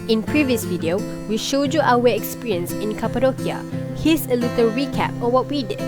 In previous video, we showed you our experience in Cappadocia. Here's a little recap on what we did.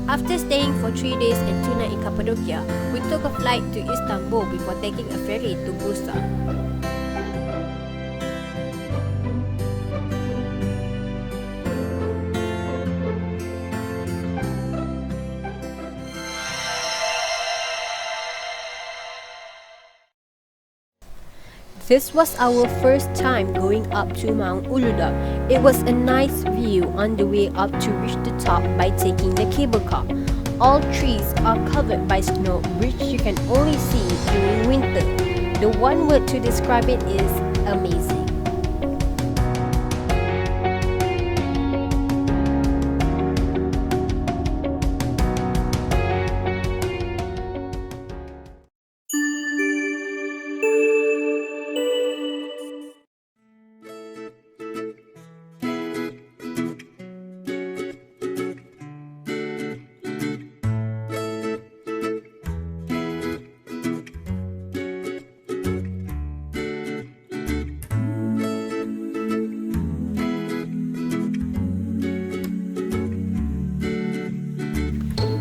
After staying for 3 days and 2 nights in Cappadocia, we took a flight to Istanbul before taking a ferry to Bursa. This was our first time going up to Mount Uludag. It was a nice view on the way up to reach the top by taking the cable car. All trees are covered by snow, which you can only see during winter. The one word to describe it is amazing.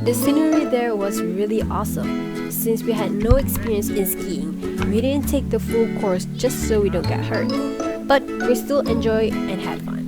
The scenery there was really awesome. Since we had no experience in skiing, we didn't take the full course just so we don't get hurt. But we still enjoyed and had fun.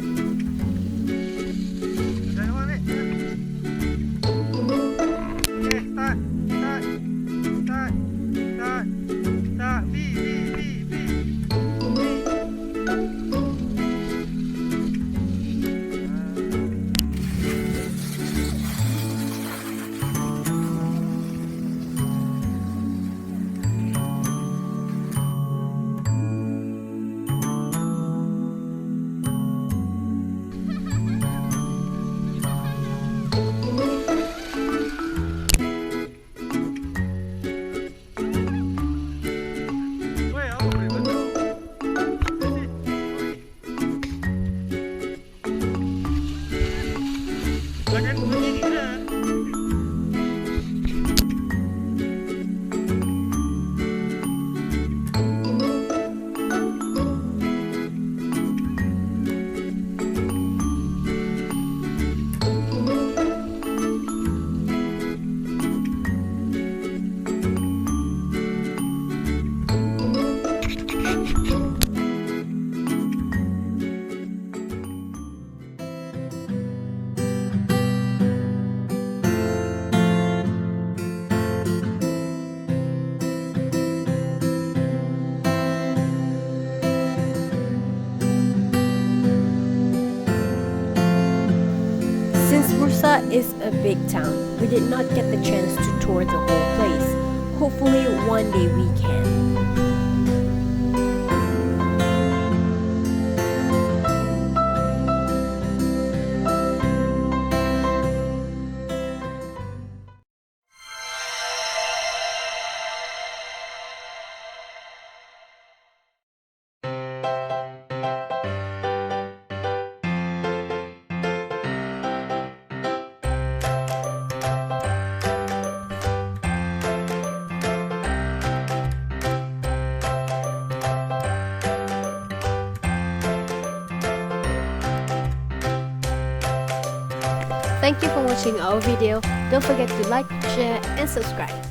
Bursa is a big town. We did not get the chance to tour the whole place. Hopefully one day we can. Thank you for watching our video. Don't forget to like, share and subscribe.